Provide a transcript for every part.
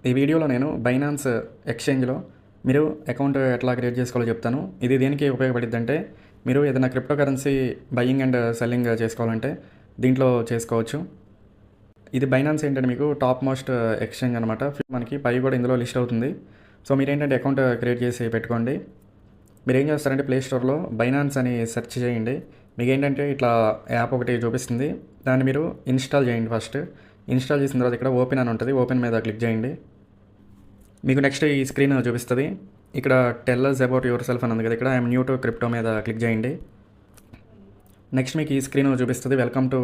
ఈ వీడియోలో నేను బైనాన్స్ ఎక్స్చేంజ్లో మీరు అకౌంట్ ఎట్లా క్రియేట్ చేసుకోవాలో చెప్తాను. ఇది దేనికి ఉపయోగపడిద్దంటే మీరు ఏదైనా crypto currency buying and selling చేసుకోవాలంటే దీంట్లో చేసుకోవచ్చు. ఇది బైనాన్స్ ఏంటంటే మీకు టాప్ మోస్ట్ ఎక్స్చేంజ్ అనమాట. మనకి పై కూడా ఇందులో లిస్ట్ అవుతుంది. సో మీరేంటంటే అకౌంట్ క్రియేట్ చేసి పెట్టుకోండి. మీరు ఏం చేస్తారంటే ప్లే స్టోర్లో బైనాన్స్ అని సెర్చ్ చేయండి. మీకు ఏంటంటే ఇట్లా యాప్ ఒకటి చూపిస్తుంది. దాన్ని మీరు ఇన్స్టాల్ చేయండి. ఫస్ట్ ఇన్స్టాల్ చేసిన తర్వాత ఇక్కడ ఓపెన్ అని ఉంటుంది. ఓపెన్ మీద క్లిక్ చేయండి. మీకు నెక్స్ట్ ఈ స్క్రీన్ చూపిస్తుంది. ఇక్కడ tell us about yourself అని ఉంది కదా, ఇక్కడ ఐఎమ్ న్యూ టు క్రిప్టో మీద క్లిక్ చేయండి. నెక్స్ట్ మీకు ఈ స్క్రీన్ చూపిస్తుంది వెల్కమ్ టు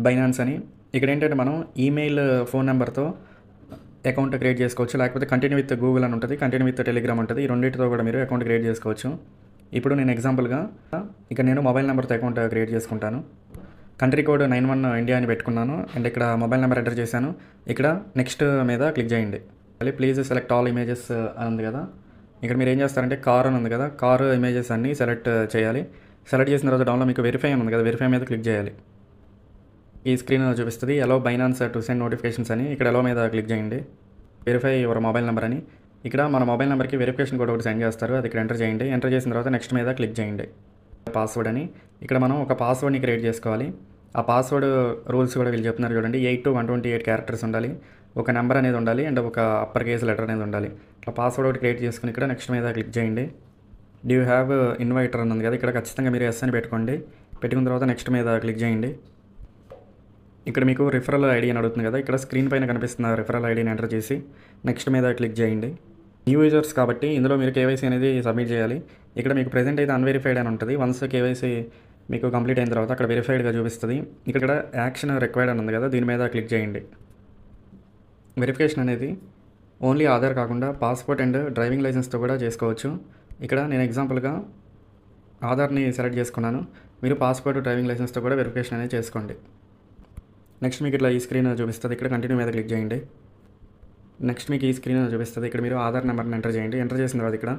బైనాన్స్ అని. ఇక్కడ ఏంటంటే మనం ఈమెయిల్ ఫోన్ నెంబర్తో అకౌంట్ క్రియేట్ చేసుకోవచ్చు, లేకపోతే కంటిన్యూ విత్ గూగుల్ అని ఉంటుంది, కంటిన్యూ విత్ టెలిగ్రామ్ ఉంటుంది. ఈ రెండింటితో కూడా మీరు అకౌంట్ క్రియేట్ చేసుకోవచ్చు. ఇప్పుడు నేను ఎగ్జాంపుల్గా ఇక్కడ నేను మొబైల్ నెంబర్తో అకౌంట్ క్రియేట్ చేసుకుంటాను. కంట్రీ కోడ్ 91 ఇండియా అని పెట్టుకున్నాను. అండ్ ఇక్కడ మొబైల్ నెంబర్ ఎంటర్ చేశాను. ఇక్కడ నెక్స్ట్ మీద క్లిక్ చేయండి. మళ్ళీ ప్లీజ్ సెలెక్ట్ ఆల్ ఇమేజెస్ అని ఉంది కదా, ఇక్కడ మీరు ఏం చేస్తారంటే కార్ అని ఉంది కదా, కారు ఇమేజెస్ అన్నీ సెలెక్ట్ చేయాలి. సెలెక్ట్ చేసిన తర్వాత డౌన్లో మీకు వెరిఫై అని ఉంది కదా, వెరిఫై మీద క్లిక్ చేయాలి. ఈ స్క్రీన్ చూపిస్తుంది ఎలో బైనాన్స్ టు సెండ్ నోటిఫికేషన్స్ అని. ఇక్కడ ఎలో మీద క్లిక్ చేయండి. వెరిఫై యువర్ మొబైల్ నెంబర్ అని. ఇక్కడ మన మొబైల్ నెంబర్కి వెరిఫికేషన్ కోడ్ ఒకటి సెండ్ చేస్తారు, అది ఇక్కడ ఎంటర్ చేయండి. ఎంటర్ చేసిన తర్వాత నెక్స్ట్ మీద క్లిక్ చేయండి. పాస్వర్డ్ అని ఇక్కడ మనం ఒక పాస్వర్డ్ని క్రియేట్ చేసుకోవాలి. ఆ పాస్వర్డ్ రూల్స్ కూడా వీళ్ళు చెప్తున్నారు చూడండి. 8 to 128 క్యారెక్టర్స్ ఉండాలి, ఒక నెంబర్ అనేది ఉండాలి, అండ్ ఒక అప్పర్ కేస్ లెటర్ అనేది ఉండాలి. ఇట్లా పాస్వర్డ్ ఒకటి క్రియేట్ చేసుకుని ఇక్కడ నెక్స్ట్ మీద క్లిక్ చేయండి. డూ యూ హ్యావ్ ఇన్వైటర్ అని ఉంది కదా, ఇక్కడ ఖచ్చితంగా మీరు ఎస్ అని పెట్టుకోండి. పెట్టుకున్న తర్వాత నెక్స్ట్ మీద క్లిక్ చేయండి. ఇక్కడ మీకు రిఫరల్ ఐడి అని అడుగుతుంది కదా, ఇక్కడ స్క్రీన్ పైన కనిపిస్తున్న రిఫరల్ ఐడిని ఎంటర్ చేసి నెక్స్ట్ మీద క్లిక్ చేయండి. న్యూ యూజర్స్ కాబట్టి ఇందులో మీరు కేవైసీ అనేది సబ్మిట్ చేయాలి. ఇక్కడ మీకు ప్రెజెంట్ అయితే అన్వెరిఫైడ్ అని ఉంటుంది. వన్స్ కేవైసీ మీకు కంప్లీట్ అయిన తర్వాత అక్కడ వెరిఫైడ్గా చూపిస్తుంది. ఇక్కడ యాక్షన్ రిక్వైర్డ్ అని ఉంది కదా, దీని మీద క్లిక్ చేయండి. వెరిఫికేషన్ అనేది ఓన్లీ ఆధార్ కాకుండా పాస్పోర్ట్ అండ్ డ్రైవింగ్ లైసెన్స్తో కూడా చేసుకోవచ్చు. ఇక్కడ నేను ఎగ్జాంపుల్గా ఆధార్ని సెలెక్ట్ చేసుకున్నాను. మీరు పాస్పోర్ట్ డ్రైవింగ్ లైసెన్స్తో కూడా వెరిఫికేషన్ అనేది చేసుకోండి. నెక్స్ట్ మీకు ఇట్లా ఈ స్క్రీన్ చూపిస్తుంది. ఇక్కడ కంటిన్యూ మీద క్లిక్ చేయండి. నెక్స్ట్ మీకు ఈ స్క్రీన్ చూపిస్తుంది. ఇక్కడ మీరు ఆధార్ నెంబర్ని ఎంటర్ చేయండి. ఎంటర్ చేసిన తర్వాత ఇక్కడ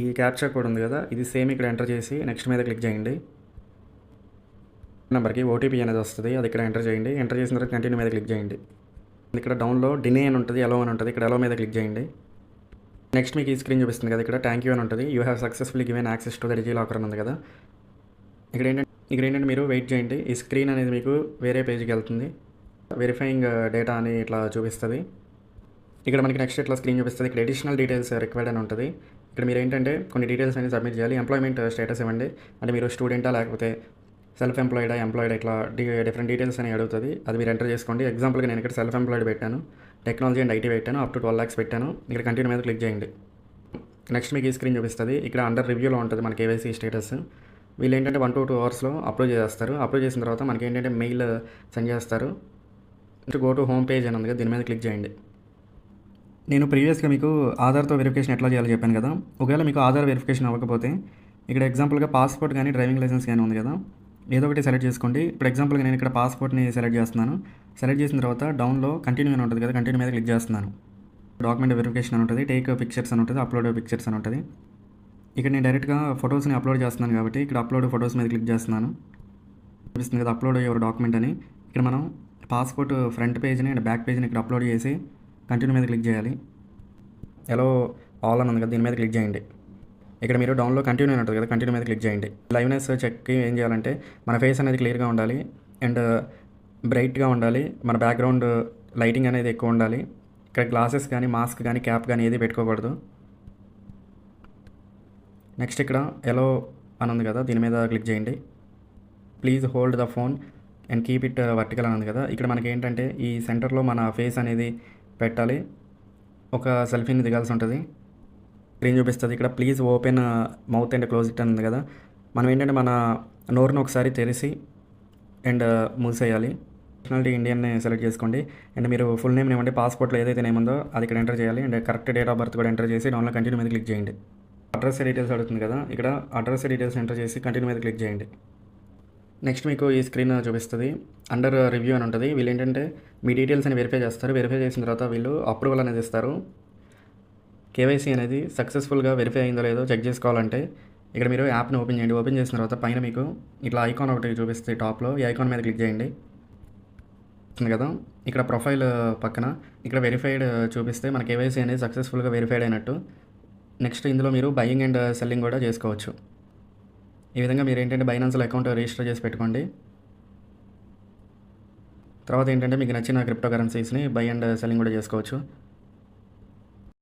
ఈ క్యాప్చర్ కోడ్ ఉంది కదా, ఇది సేమ్ ఇక్కడ ఎంటర్ చేసి నెక్స్ట్ మీద క్లిక్ చేయండి. నెంబర్కి ఓటీపీ అనేది వస్తుంది, అది ఇక్కడ ఎంటర్ చేయండి. ఎంటర్ చేసిన తర్వాత కంటిన్యూ మీద క్లిక్ చేయండి. ఇక్కడ డౌన్లో డినే అని ఉంటుంది, ఎలో అని ఉంటుంది, ఇక్కడ ఎలో మీద క్లిక్ చేయండి. నెక్స్ట్ మీకు ఈ స్క్రీన్ చూపిస్తుంది కదా, ఇక్కడ థ్యాంక్ యూ అని ఉంటుంది. You have successfully given access to the DigiLocker అని ఉంది కదా. ఇక్కడ ఏంటంటే మీరు వెయిట్ చేయండి. ఈ స్క్రీన్ అనేది మీకు వేరే పేజ్కి వెళ్తుంది. వెరిఫైయింగ్ డేటా అని ఇట్లా చూపిస్తుంది. ఇక్కడ మనకి నెక్స్ట్ ఇట్లా స్క్రీన్ చూపిస్తుంది. ఇక్కడ అడిషనల్ డీటెయిల్స్ రిక్వైర్డ్ అని ఉంటుంది. ఇక్కడ మీరు ఏంటంటే కొన్ని డీటెయిల్స్ అనేది సబ్మిట్ చేయాలి. ఎంప్లాయ్మెంట్ స్టేటస్ ఇవ్వండి, అంటే మీరు స్టూడెంటా లేకపోతే సెల్ఫ్ ఎంప్లాయిడా ఎంప్లాయిడ్, ఇట్లా డిఫరెంట్ డీటెయిల్స్ అని అడుగుతుంది. అది మీరు ఎంటర్ చేసుకోండి. ఎగ్జాంపుల్గా నేను ఇక్కడ సెల్ఫ్ ఎంప్లాయిడ్ పెట్టాను, టెక్నాలజీ అండ్ ఐటీ పెట్టాను, అప్ టు 12 lakhs పెట్టాను. ఇక్కడ కంటిన్యూ మీద క్లిక్ చేయండి. నెక్స్ట్ మీకు ఈ స్క్రీన్ చూపిస్తుంది. ఇక్కడ అండర్ రివ్యూలో ఉంటుంది మన కేవైసీ స్టేటస్. వీళ్ళు ఏంటంటే 1 to 2 hours అప్లోడ్ చేస్తారు. అప్లోడ్ చేసిన తర్వాత మనకి ఏంటంటే మెయిల్ సెండ్ చేస్తారు. గో టు హోమ్ పేజ్ అని ఉంది కదా, దీని మీద క్లిక్ చేయండి. నేను ప్రీవియస్గా మీకు ఆధార్తో వెరిఫికేషన్ ఎట్లా చేయాలో చెప్పాను కదా. ఒకవేళ మీకు ఆధార్ వెరిఫికేషన్ అవ్వకపోతే ఇక్కడ ఎగ్జాంపుల్గా పాస్పోర్ట్ కానీ డ్రైవింగ్ లైసెన్స్ కానీ ఉంది కదా, ఏదో ఒకటి సెలెక్ట్ చేసుకోండి. ఇప్పుడు ఎగ్జాంపుల్గా నేను ఇక్కడ పాస్పోర్ట్ని సెలెక్ట్ చేస్తున్నాను. సెలెక్ట్ చేసిన తర్వాత డౌన్లో కంటిన్యూ అని ఉంటుంది కదా, కంటిన్యూ మీద క్లిక్ చేస్తున్నాను. డాక్యుమెంట్ వెరిఫికేషన్ అని ఉంటుంది, టేక్ పిక్చర్స్ అని ఉంటుంది, అప్లోడ్ పిక్చర్స్ అని ఉంటుంది. ఇక్కడ నేను డైరెక్ట్గా ఫొటోస్ని అప్లోడ్ చేస్తున్నాను కాబట్టి ఇక్కడ అప్లోడ్ ఫొటోస్ మీద క్లిక్ చేస్తున్నాను. చూపిస్తుంది కదా అప్లోడ్ యువర్ డాక్యుమెంట్ అని. ఇక్కడ మనం పాస్పోర్ట్ ఫ్రంట్ పేజ్ని అండ్ బ్యాక్ పేజ్ని ఇక్కడ అప్లోడ్ చేసి కంటిన్యూ మీద క్లిక్ చేయాలి. ఎలో ఆల్ అని ఉంది కదా, దీని మీద క్లిక్ చేయండి. ఇక్కడ మీరు డౌన్లో కంటిన్యూ అని ఉంటుంది కదా, కంటిన్యూ మీద క్లిక్ చేయండి. లైవ్నెస్ చెక్కి ఏం చేయాలంటే మన ఫేస్ అనేది క్లియర్గా ఉండాలి అండ్ బ్రైట్గా ఉండాలి, మన బ్యాక్గ్రౌండ్ లైటింగ్ అనేది ఎక్కువ ఉండాలి. ఇక్కడ గ్లాసెస్ కానీ మాస్క్ కానీ క్యాప్ కానీ ఏది పెట్టుకోకూడదు. నెక్స్ట్ ఇక్కడ ఎలో అని ఉంది కదా, దీని మీద క్లిక్ చేయండి. Please hold the phone and keep it vertical అని ఉంది కదా, ఇక్కడ మనకి ఏంటంటే ఈ సెంటర్లో మన ఫేస్ అనేది పెట్టాలి. ఒక సెల్ఫీని దిగాల్సి ఉంటుంది. స్క్రీన్ చూపిస్తుంది. ఇక్కడ please open mouth and close it అని ఉంది కదా, మనం ఏంటంటే మన నోరును ఒకసారి తెరిచి అండ్ మూసేయాలి. నేషనాలిటీ ఇండియన్ని సెలెక్ట్ చేసుకోండి అండ్ మీరు ఫుల్ నేమ్ ఇవ్వండి. పాస్పోర్ట్లో ఏదైతే నేమ్ ఉందో అది ఇక్కడ ఎంటర్ చేయాలి and correct date of birth కూడా ఎంటర్ చేసి డౌన్లో కంటిన్యూ మీద క్లిక్ చేయండి. అడ్రస్ డీటెయిల్స్ అడుగుతుంది కదా, ఇక్కడ అడ్రస్ డీటెయిల్స్ ఎంటర్ చేసి కంటిన్యూ మీద క్లిక్ చేయండి. నెక్స్ట్ మీకు ఈ స్క్రీన్ చూపిస్తుంది. అండర్ రివ్యూ అని ఉంటుంది. వీళ్ళు ఏంటంటే మీ డీటెయిల్స్ అని వెరిఫై చేస్తారు. వెరిఫై చేసిన తర్వాత వీళ్ళు అప్రూవల్ అనేది ఇస్తారు. కేవైసీ అనేది సక్సెస్ఫుల్గా వెరిఫై అయిందో లేదో చెక్ చేసుకోవాలంటే ఇక్కడ మీరు యాప్ని ఓపెన్ చేయండి. ఓపెన్ చేసిన తర్వాత పైన మీకు ఇట్లా ఐకాన్ ఒకటి చూపిస్తుంది టాప్లో, ఈ ఐకాన్ మీద క్లిక్ చేయండి. ఉంది కదా, ఇక్కడ ప్రొఫైల్ పక్కన ఇక్కడ వెరిఫైడ్ చూపిస్తే మన కేవైసీ అనేది సక్సెస్ఫుల్గా వెరిఫైడ్ అయినట్టు. నెక్స్ట్ ఇందులో మీరు బయింగ్ అండ్ సెల్లింగ్ కూడా చేసుకోవచ్చు. ఈ విధంగా మీరు ఏంటంటే బైనాన్స్లో అకౌంట్ రిజిస్టర్ చేసి పెట్టుకోండి. తర్వాత ఏంటంటే మీకు నచ్చిన క్రిప్టో కరెన్సీస్ని బై అండ్ సెల్లింగ్ కూడా చేసుకోవచ్చు.